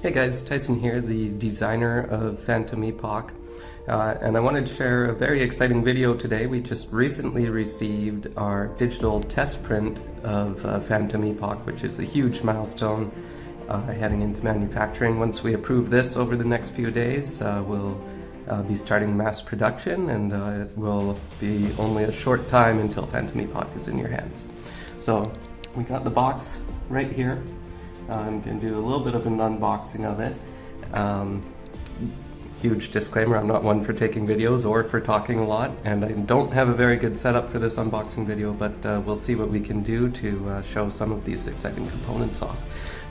Hey guys, Tyson here, the designer of Phantom Epoch, and I wanted to share a very exciting video today. We just recently received our digital test print of Phantom Epoch, which is a huge milestone heading into manufacturing. Once we approve this over the next few days, we'll be starting mass production, and it will be only a short time until Phantom Epoch is in your hands. So we got the box right here. I'm going to do a little bit of an unboxing of it. Huge disclaimer, I'm not one for taking videos or for talking a lot, and I don't have a very good setup for this unboxing video, but we'll see what we can do to show some of these exciting components off.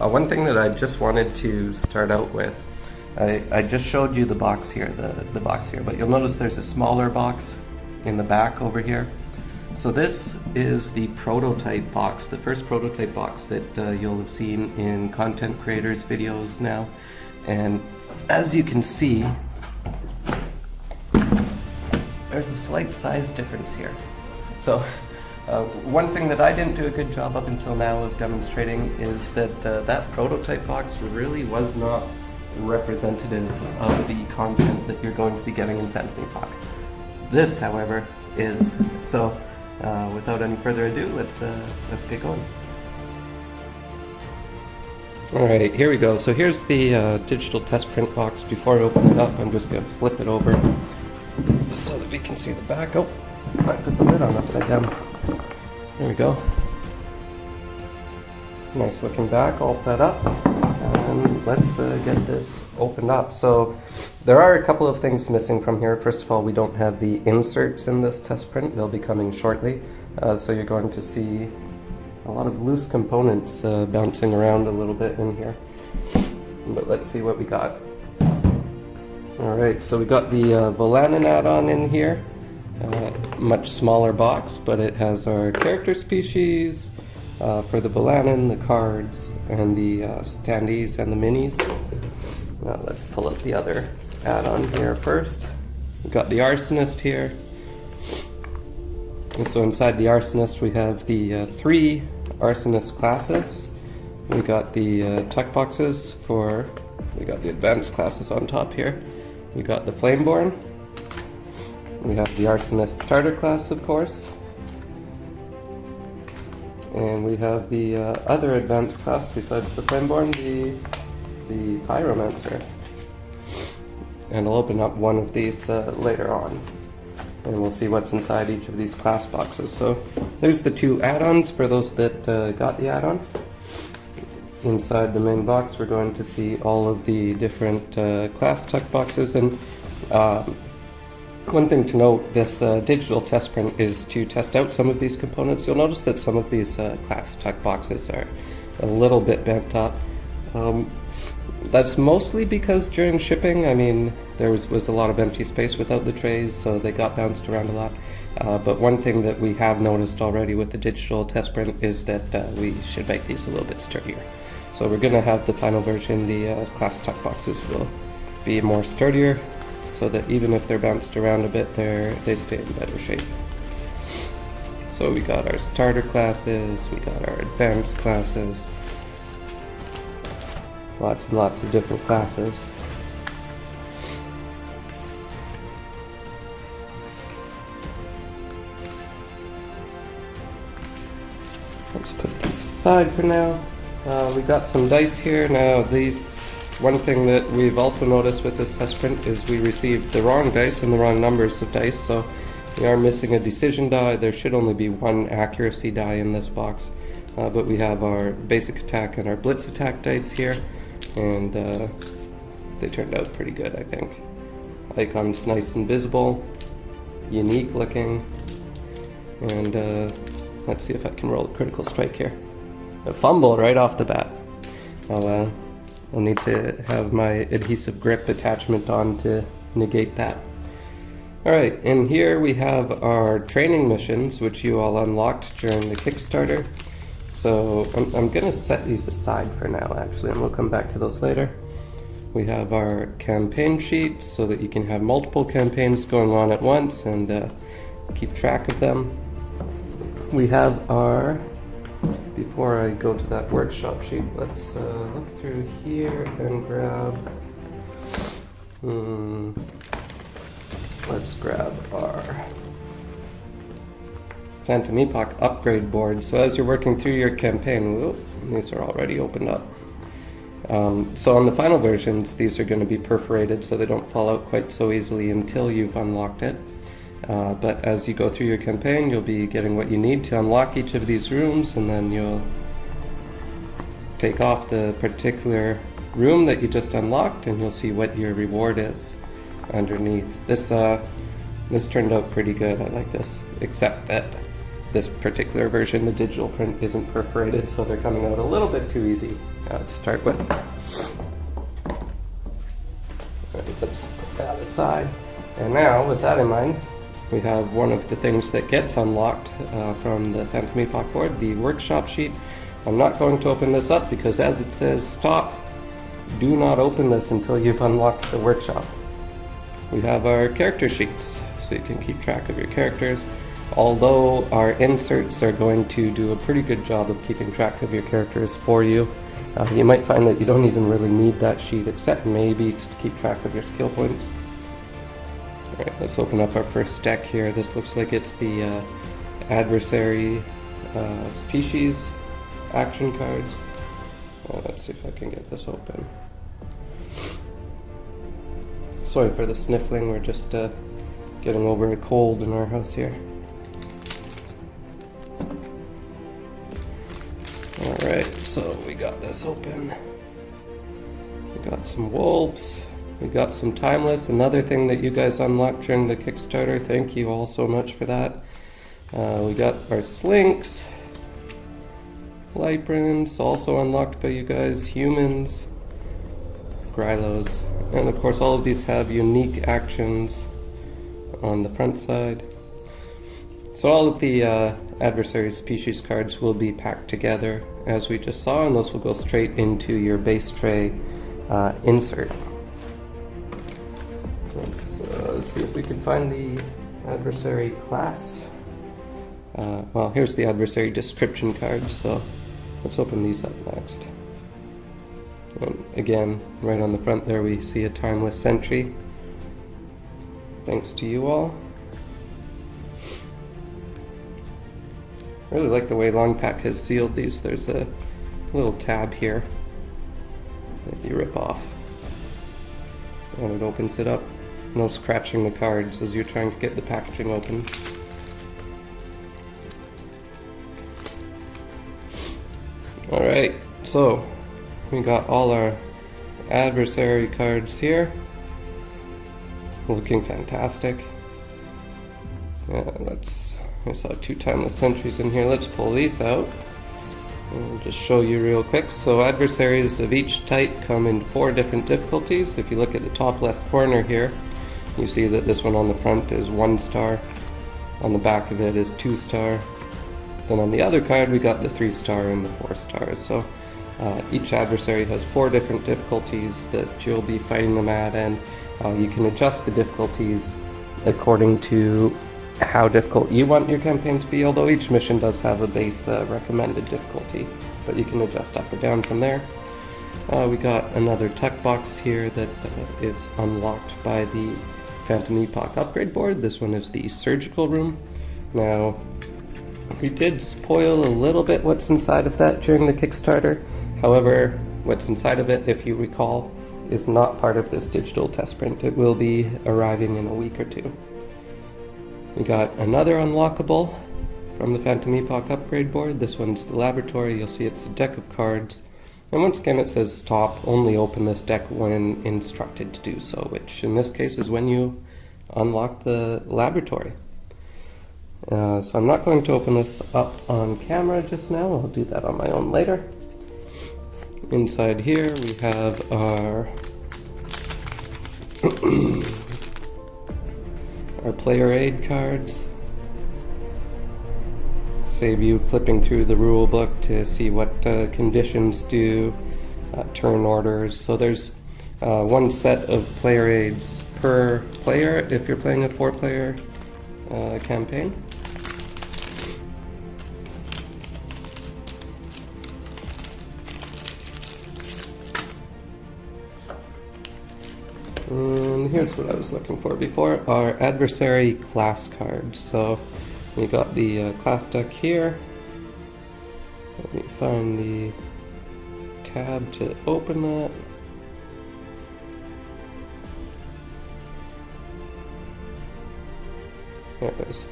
One thing that I just wanted to start out with, I just showed you the box here, the box here, but you'll notice there's a smaller box in the back over here. So this is the prototype box, the first prototype box that you'll have seen in content creators' videos now. And as you can see, there's a slight size difference here. So one thing that I didn't do a good job up until now of demonstrating is that that prototype box really was not representative of the content that you're going to be getting in Phantom Epoch. This, however, is. So without any further ado, let's get going. Alright, here we go. So here's the digital test print box. Before I open it up, I'm just going to flip it over so that we can see the back. Oh, I put the lid on upside down. There we go. Nice looking back, all set up. And let's get this opened up. So there are a couple of things missing from here. First of all, we don't have the inserts in this test print. They'll be coming shortly. So you're going to see a lot of loose components bouncing around a little bit in here. But let's see what we got. Alright, so we got the Volanin add-on in here. Much smaller box, but it has our character species, for the Volanin, the cards, and the standees and the minis. Now let's pull up the other add-on here first. We've got the Arsonist here. And so inside the Arsonist we have the 3 Arsonist classes. We got the tuck boxes for, we got the advanced classes on top here. We got the Flameborn. We have the Arsonist starter class, of course. And we have the other advanced class besides the Flameborn, the Pyromancer. And I'll open up one of these later on, and we'll see what's inside each of these class boxes. So there's the 2 add-ons for those that got the add-on. Inside the main box we're going to see all of the different class tuck boxes, and one thing to note, this digital test print is to test out some of these components. You'll notice that some of these class tuck boxes are a little bit bent up. That's mostly because during shipping, I mean, there was a lot of empty space without the trays, so they got bounced around a lot. But one thing that we have noticed already with the digital test print is that we should make these a little bit sturdier. So we're going to have the final version, the class tuck boxes will be more sturdier, so that even if they're bounced around a bit, they stay in better shape. So we got our starter classes, we got our advanced classes, lots and lots of different classes. Let's put these aside for now. We got some dice here. Now these, one thing that we've also noticed with this test print is we received the wrong dice and the wrong numbers of dice, so we are missing a decision die. There should only be 1 accuracy die in this box, but we have our basic attack and our blitz attack dice here, and they turned out pretty good, I think. Icon's nice and visible, unique looking, and let's see if I can roll a critical strike here. A fumble right off the bat. I'll need to have my adhesive grip attachment on to negate that. Alright, in here we have our training missions, which you all unlocked during the Kickstarter. So I'm going to set these aside for now, actually, and we'll come back to those later. We have our campaign sheets so that you can have multiple campaigns going on at once and keep track of them. We have before I go to that workshop sheet, let's look through here and grab... let's grab our Phantom Epoch upgrade board. So as you're working through your campaign, whoop, these are already opened up. So on the final versions, these are going to be perforated so they don't fall out quite so easily until you've unlocked it. But as you go through your campaign, you'll be getting what you need to unlock each of these rooms, and then you'll take off the particular room that you just unlocked, and you'll see what your reward is underneath. This turned out pretty good. I like this, except that this particular version, the digital print, isn't perforated, so they're coming out a little bit too easy to start with. Let's put that aside. And now, with that in mind, we have one of the things that gets unlocked from the Phantom Epoch board, the workshop sheet. I'm not going to open this up because, as it says, stop, do not open this until you've unlocked the workshop. We have our character sheets, so you can keep track of your characters. Although our inserts are going to do a pretty good job of keeping track of your characters for you. You might find that you don't even really need that sheet, except maybe to keep track of your skill points. Alright, let's open up our first deck here. This looks like it's the adversary species action cards. Let's see if I can get this open. Sorry for the sniffling, we're just getting over a cold in our house here. Alright, so we got this open. We got some wolves. We got some timeless, another thing that you guys unlocked during the Kickstarter. Thank you all so much for that. We got our slinks. Librans, also unlocked by you guys. Humans. Grylos. And of course all of these have unique actions on the front side. So all of the adversary species cards will be packed together as we just saw, and those will go straight into your base tray insert. Let's see if we can find the adversary class. Well, here's the adversary description cards, so let's open these up next. And again, right on the front there we see a timeless sentry. Thanks to you all. I really like the way Longpack has sealed these. There's a little tab here that you rip off and it opens it up. No scratching the cards as you're trying to get the packaging open. Alright, so we got all our adversary cards here. Looking fantastic. I saw 2 timeless sentries in here. Let's pull these out. I'll just show you real quick. So adversaries of each type come in 4 different difficulties. If you look at the top left corner here, you see that this one on the front is 1 star. On the back of it is 2 star. Then on the other card we got the 3 star and the 4 stars. So each adversary has 4 different difficulties that you'll be fighting them at, and you can adjust the difficulties according to how difficult you want your campaign to be, although each mission does have a base recommended difficulty, but you can adjust up or down from there. We got another tuck box here that is unlocked by the Phantom Epoch upgrade board. This one is the surgical room. Now, we did spoil a little bit what's inside of that during the Kickstarter. However, what's inside of it, if you recall, is not part of this digital test print. It will be arriving in a week or 2. We got another unlockable from the Phantom Epoch upgrade board. This one's the laboratory. You'll see it's a deck of cards. And once again it says stop, only open this deck when instructed to do so, which in this case is when you unlock the laboratory. So I'm not going to open this up on camera just now. I'll do that on my own later. Inside here we have our our player aid cards. Save you flipping through the rule book to see what conditions do, turn orders. So there's 1 set of player aids per player if you're playing a 4-player campaign. And here's what I was looking for before, our adversary class cards. So we got the class deck here. Let me find the tab to open that. There it is.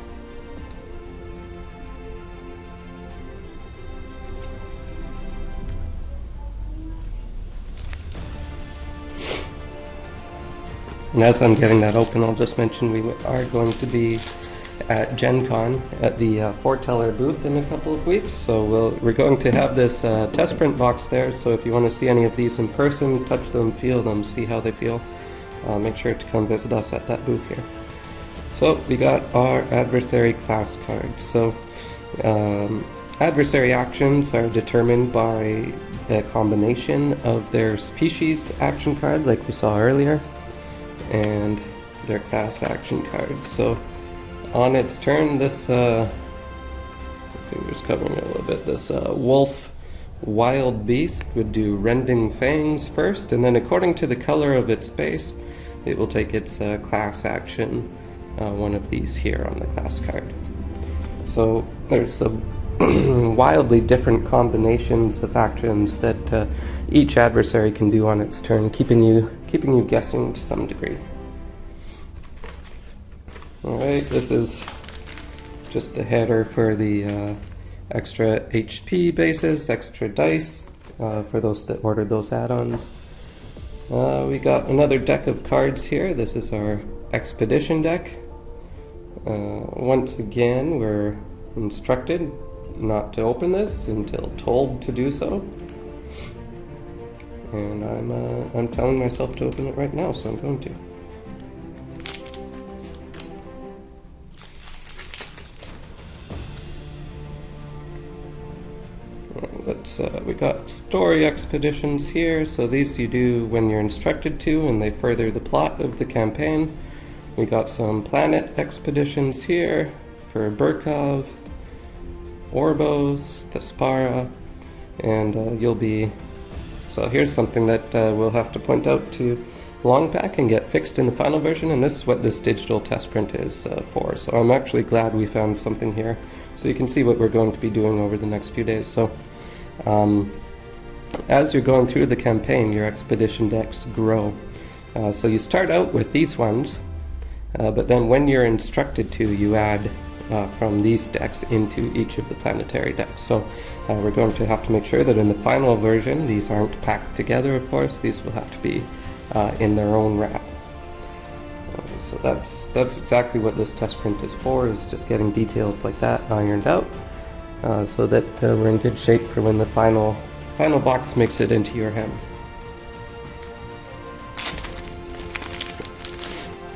And as I'm getting that open, I'll just mention we are going to be at Gen Con at the Foreteller booth in a couple of weeks. So we're going to have this test print box there. So if you want to see any of these in person, touch them, feel them, see how they feel, make sure to come visit us at that booth here. So we got our adversary class cards. So adversary actions are determined by a combination of their species action card, like we saw earlier, and their class action cards. So on its turn, this fingers covering it a little bit, this wolf wild beast would do rending fangs first, and then according to the color of its base, it will take its class action, one of these here on the class card. So there's some wildly different combinations of actions that each adversary can do on its turn, keeping you guessing to some degree. Alright, this is just the header for the extra HP bases, extra dice, for those that ordered those add-ons. We got another deck of cards here. This is our expedition deck. Once again, we're instructed not to open this until told to do so. And I'm telling myself to open it right now, so I'm going to. We got story expeditions here, so these you do when you're instructed to, and they further the plot of the campaign. We got some planet expeditions here for Burkov, Orbos, Thespara, and you'll be... So here's something that we'll have to point out to Longpack and get fixed in the final version, and this is what this digital test print is for. So I'm actually glad we found something here, so you can see what we're going to be doing over the next few days. So as you're going through the campaign, your expedition decks grow. So you start out with these ones, but then when you're instructed to, you add from these decks into each of the planetary decks. So we're going to have to make sure that in the final version, these aren't packed together, of course. These will have to be in their own wrap. So that's exactly what this test print is for, is just getting details like that ironed out, so that we're in good shape for when the final box makes it into your hands.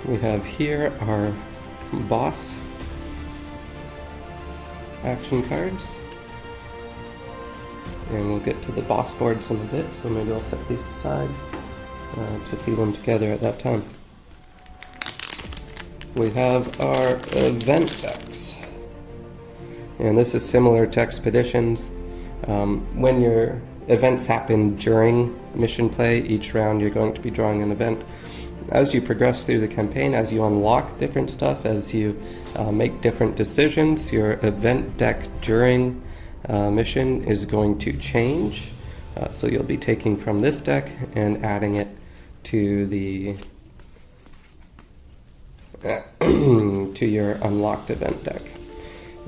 We have here our boss action cards, and we'll get to the boss boards in a bit, so maybe I'll set these aside to see them together at that time. We have our event decks, and this is similar to expeditions. When your events happen during mission play, each round you're going to be drawing an event. As you progress through the campaign, as you unlock different stuff, as you make different decisions, your event deck during mission is going to change. So you'll be taking from this deck and adding it to the to your unlocked event deck.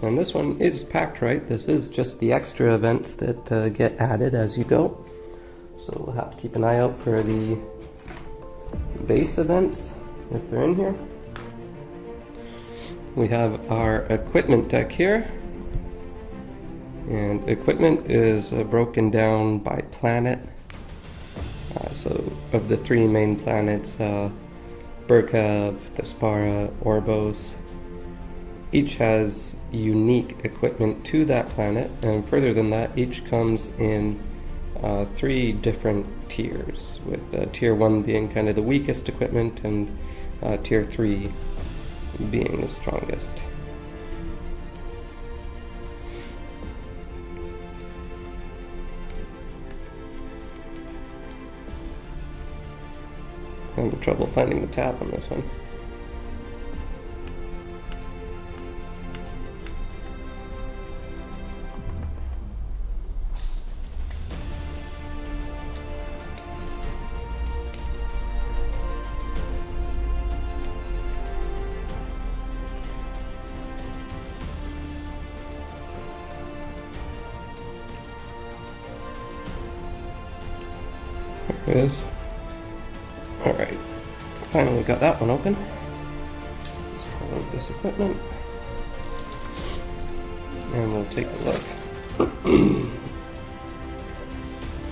And this one is packed right. This is just the extra events that get added as you go. So we'll have to keep an eye out for the base events if they're in here. We have our equipment deck here, and equipment is broken down by planet. So of the three main planets, Burkov, Thespara, Orbos, each has unique equipment to that planet, and further than that, each comes in 3 different tiers, with tier 1 being kind of the weakest equipment, and tier 3 being the strongest. Having trouble finding the tab on this one. There it is. Alright, finally got that one open. Let's pull out this equipment. And we'll take a look.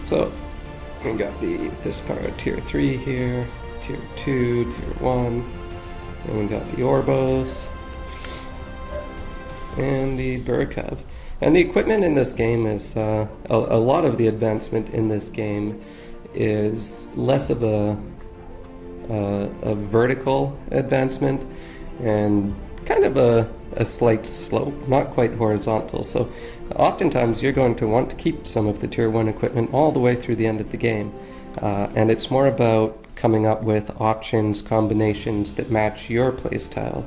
So, we got this part, Tier 3 here, Tier 2, Tier 1, and we got the Orbos, and the Burkav. And the equipment in this game is, a lot of the advancement in this game is less of a vertical advancement and kind of a slight slope, not quite horizontal. So oftentimes you're going to want to keep some of the Tier 1 equipment all the way through the end of the game. And it's more about coming up with options, combinations that match your playstyle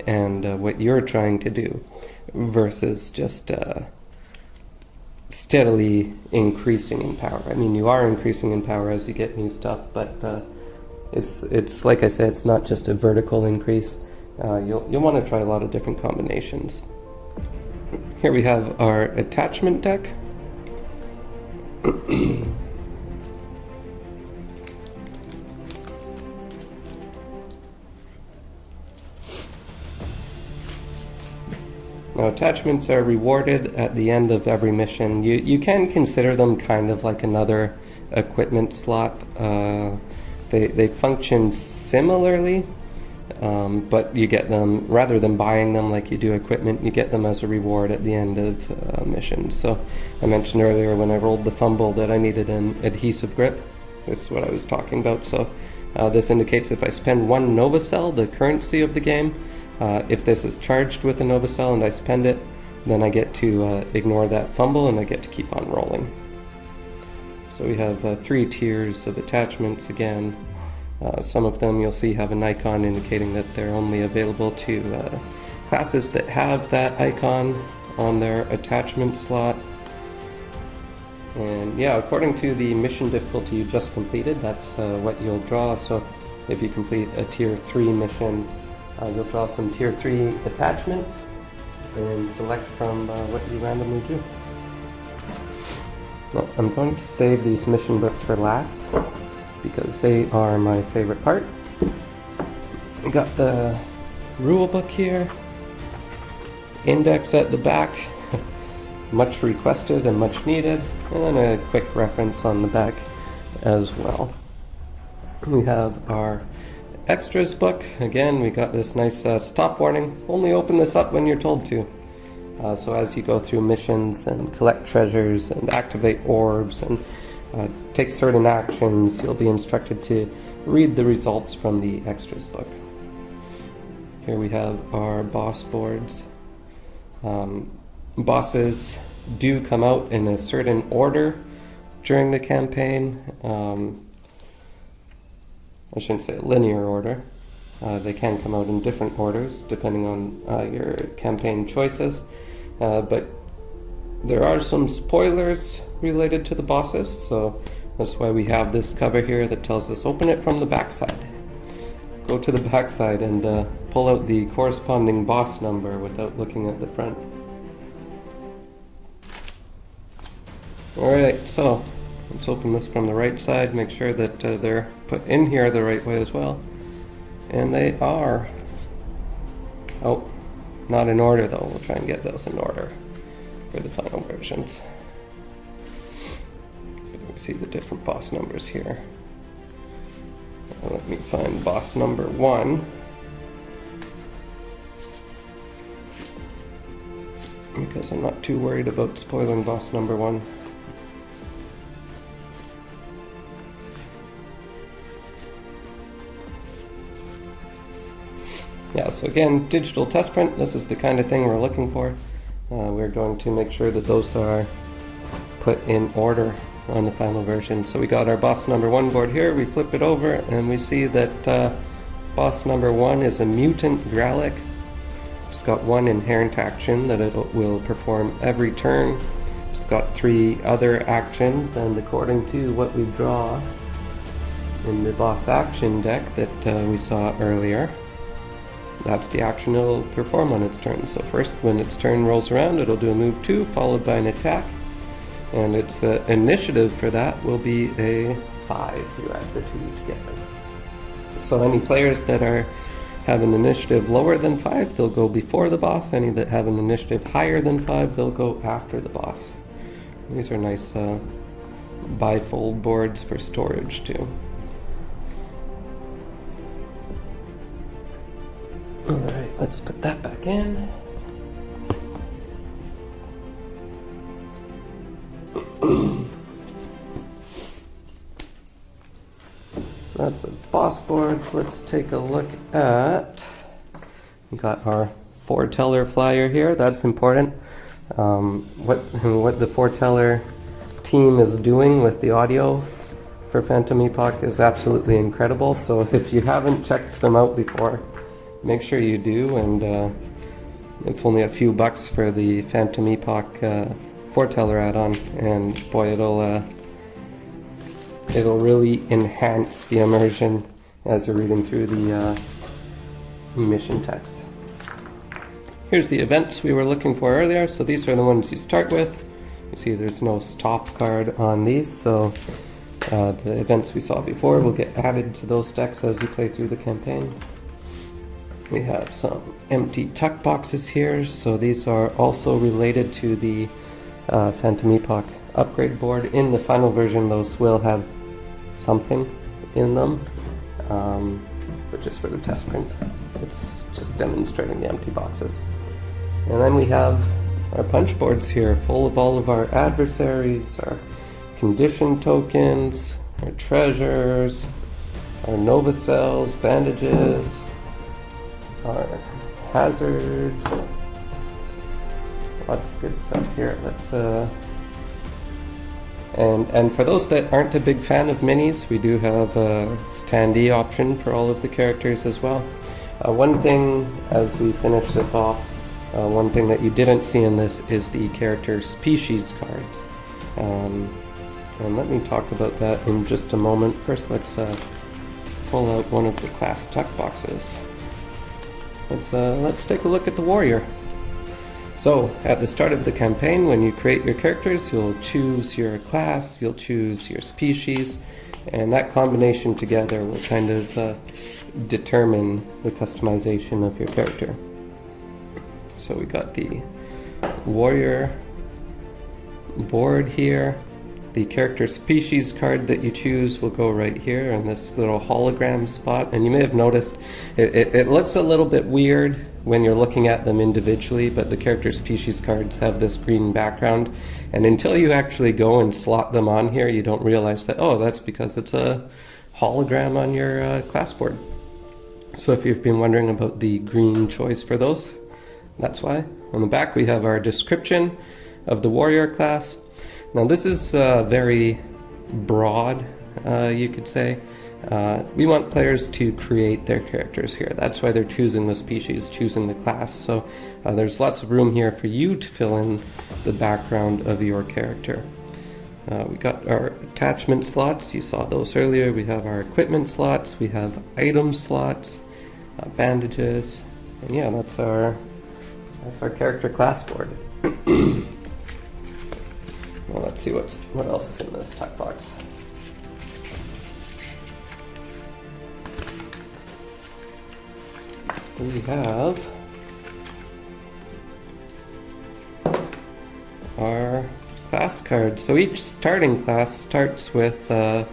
and what you're trying to do, versus just steadily increasing in power. I mean, you are increasing in power as you get new stuff, but it's like I said, it's not just a vertical increase. You'll want to try a lot of different combinations. Here we have our attachment deck. Now, attachments are rewarded at the end of every mission. You can consider them kind of like another equipment slot. They function similarly, but you get them, rather than buying them like you do equipment, you get them as a reward at the end of missions. So I mentioned earlier when I rolled the fumble that I needed an adhesive grip. This is what I was talking about. So this indicates if I spend one Nova Cell, the currency of the game, if this is charged with a Nova Cell and I spend it, then I get to ignore that fumble and I get to keep on rolling. So we have 3 tiers of attachments again. Some of them you'll see have an icon indicating that they're only available to classes that have that icon on their attachment slot. And yeah, according to the mission difficulty you just completed, that's what you'll draw. So if you complete a Tier 3 mission, you'll draw some Tier 3 attachments and select from what you randomly do. Well, I'm going to save these mission books for last because they are my favorite part. We got the rule book here, index at the back, much requested and much needed, and then a quick reference on the back as well. We have our extras book. Again, we got this nice stop warning. Only open this up when you're told to. So as you go through missions and collect treasures and activate orbs and take certain actions, you'll be instructed to read the results from the extras book. Here we have our boss boards. Bosses do come out in a certain order during the campaign. I shouldn't say linear order. They can come out in different orders depending on your campaign choices. But there are some spoilers related to the bosses, so that's why we have this cover here that tells us open it from the backside. Go to the backside and pull out the corresponding boss number without looking at the front. Alright, so let's open this from the right side, make sure that they're put in here the right way as well. And they are. Oh, not in order though. We'll try and get those in order for the final versions. We see the different boss numbers here. Let me find boss number 1. Because I'm not too worried about spoiling boss number 1. Yeah, so again, digital test print, this is the kind of thing we're looking for. We're going to make sure that those are put in order on the final version. So we got our boss number 1 board here, we flip it over and we see that boss number 1 is a mutant Gralic. It's got 1 inherent action that it will perform every turn. It's got 3 other actions, and according to what we draw in the boss action deck that we saw earlier, that's the action it'll perform on its turn. So first, when its turn rolls around, it'll do a move 2 followed by an attack, and its initiative for that will be a 5. You add the 2 together. So any players that have an initiative lower than 5, they'll go before the boss. Any that have an initiative higher than 5, they'll go after the boss. These are nice bifold boards for storage too. Alright, let's put that back in. So that's the boss boards. Let's take a look at, we got our foreteller flyer here. That's important. What the foreteller team is doing with the audio for Phantom Epoch is absolutely incredible. So if you haven't checked them out before, make sure you do, and it's only a few bucks for the Phantom Epoch foreteller add-on, and boy, it'll really enhance the immersion as you're reading through the mission text. Here's the events we were looking for earlier. So these are the ones you start with. You see there's no stop card on these, so the events we saw before will get added to those decks as you play through the campaign. We have some empty tuck boxes here, so these are also related to the Phantom Epoch upgrade board. In the final version, those will have something in them, but just for the test print, it's just demonstrating the empty boxes. And then we have our punch boards here, full of all of our adversaries, our condition tokens, our treasures, our Nova cells, bandages, our hazards, lots of good stuff here. Let's and for those that aren't a big fan of minis, we do have a standee option for all of the characters as well. One thing as we finish this off, one thing that you didn't see in this is the character species cards, and let me talk about that in just a moment. First, let's pull out one of the class tuck boxes. Let's take a look at the warrior. So at the start of the campaign, when you create your characters, you'll choose your class, you'll choose your species, and that combination together will kind of determine the customization of your character. So we got the warrior board here. The character species card that you choose will go right here in this little hologram spot, and you may have noticed it looks a little bit weird when you're looking at them individually, but the character species cards have this green background, and until you actually go and slot them on here, you don't realize that, oh, that's because it's a hologram on your class board. So if you've been wondering about the green choice for those, that's why. On the back we have our description of the warrior class. Now this is very broad, you could say. We want players to create their characters here. That's why they're choosing the species, choosing the class. So there's lots of room here for you to fill in the background of your character. We got our attachment slots. You saw those earlier. We have our equipment slots. We have item slots, bandages, and yeah, that's our character class board. Well, let's see what else is in this tuck box. We have our class cards. So each starting class starts with 10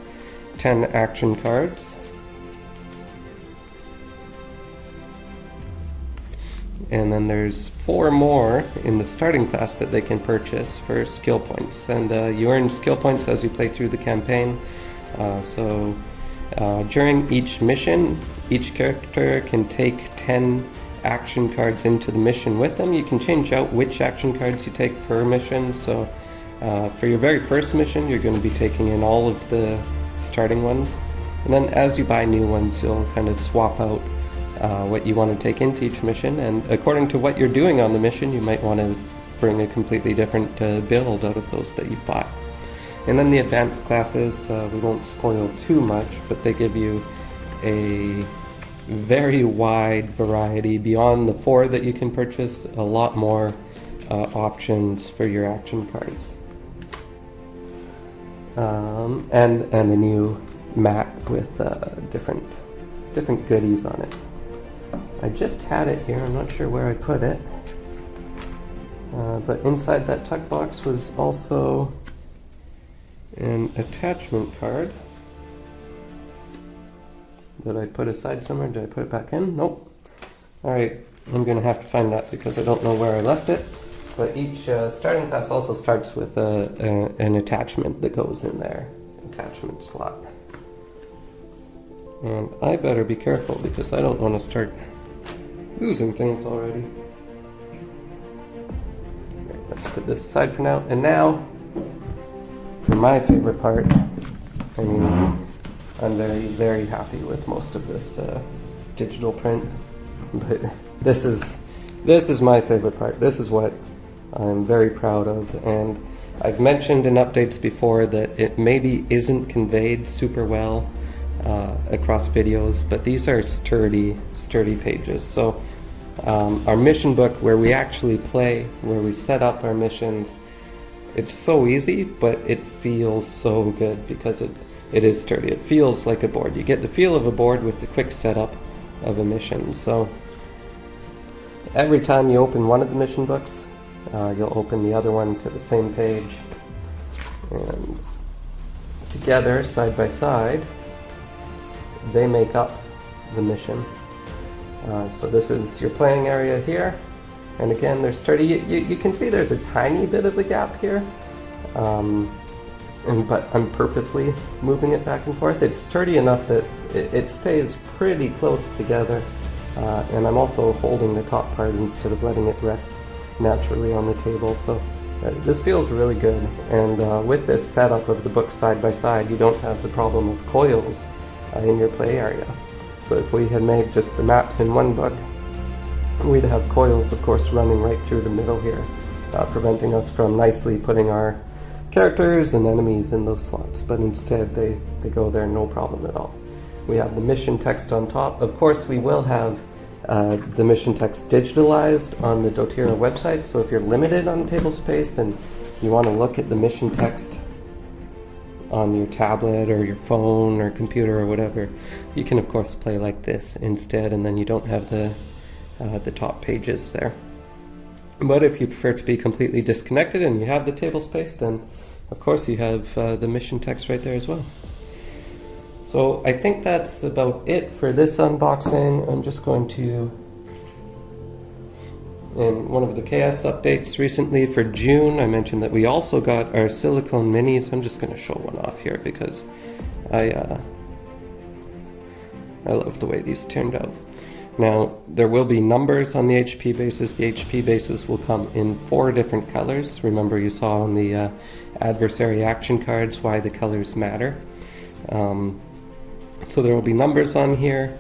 action cards. And then there's 4 more in the starting class that they can purchase for skill points. And you earn skill points as you play through the campaign. During each mission, each character can take 10 action cards into the mission with them. You can change out which action cards you take per mission, so For your very first mission, you're going to be taking in all of the starting ones, and then as you buy new ones, you'll kind of swap out what you want to take into each mission, and according to what you're doing on the mission, you might want to bring a completely different build out of those that you've bought. And then the advanced classes, we won't spoil too much, but they give you a very wide variety beyond the 4 that you can purchase, a lot more options for your action cards. And a new map with different goodies on it. I just had it here, I'm not sure where I put it. But inside that tuck box was also an attachment card that I put aside somewhere. Did I put it back in? Nope. Alright, I'm going to have to find that because I don't know where I left it. But each starting class also starts with an attachment that goes in there. Attachment slot. And I better be careful because I don't want to start losing things already. Right, let's put this aside for now. And now, for my favorite part, I mean, I'm very happy with most of this digital print, but this is my favorite part. This is what I'm very proud of, and I've mentioned in updates before that it maybe isn't conveyed super well across videos, but these are sturdy pages. So our mission book, where we actually play, where we set up our missions, it's so easy, but it feels so good because it is sturdy. It feels like a board. You get the feel of a board with the quick setup of a mission. So every time you open one of the mission books, you'll open the other one to the same page, and together, side by side, they make up the mission. So this is your playing area here, and again, they're sturdy. You can see there's a tiny bit of a gap here, but I'm purposely moving it back and forth. It's sturdy enough that it stays pretty close together, and I'm also holding the top part instead of letting it rest naturally on the table. So this feels really good, and with this setup of the book side by side, you don't have the problem of coils in your play area. So if we had made just the maps in one book, we'd have coils, of course, running right through the middle here, preventing us from nicely putting our characters and enemies in those slots, but instead they go there no problem at all. We have the mission text on top. Of course, we will have the mission text digitalized on the doTERRA website, so if you're limited on table space and you want to look at the mission text on your tablet or your phone or computer or whatever, you can of course play like this instead, and then you don't have the top pages there. But if you prefer to be completely disconnected and you have the table space, then of course you have the mission text right there as well. So I think that's about it for this unboxing. I'm just going to, in one of the KS updates recently for June, I mentioned that we also got our silicone minis. I'm just going to show one off here because I love the way these turned out. Now, there will be numbers on the HP bases. The HP bases will come in 4 different colors. Remember, you saw on the adversary action cards why the colors matter. So there will be numbers on here,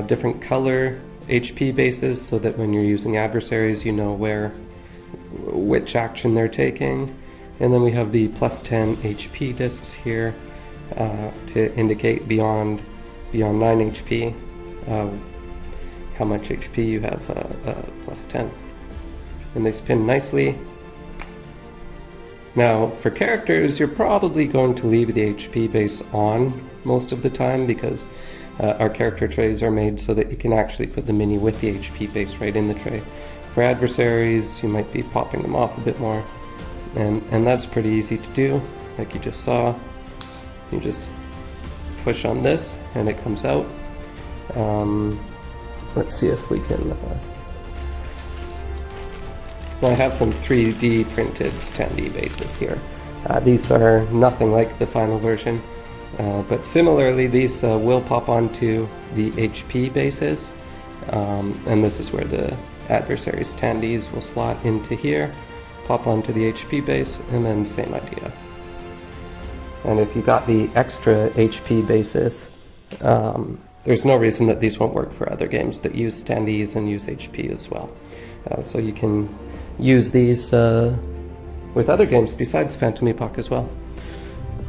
different color HP bases, so that when you're using adversaries, you know which action they're taking. And then we have the +10 HP discs here to indicate beyond 9 HP. How much HP you have +10, and they spin nicely. Now for characters, you're probably going to leave the HP base on most of the time because our character trays are made so that you can actually put the mini with the HP base right in the tray. For adversaries, you might be popping them off a bit more, and that's pretty easy to do. Like you just saw, you just push on this and it comes out. Let's see if we can... I have some 3D printed standee bases here. These are nothing like the final version, but similarly these will pop onto the HP bases, and this is where the adversary standees will slot into here, pop onto the HP base, and then same idea. And if you got the extra HP bases, there's no reason that these won't work for other games that use standees and use HP as well. So you can use these with other games besides Phantom Epoch as well.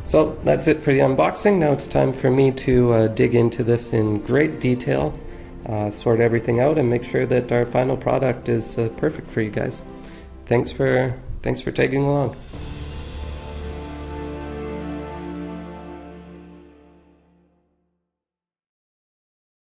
So that's it for the unboxing. Now it's time for me to dig into this in great detail, sort everything out, and make sure that our final product is perfect for you guys. Thanks for tagging along.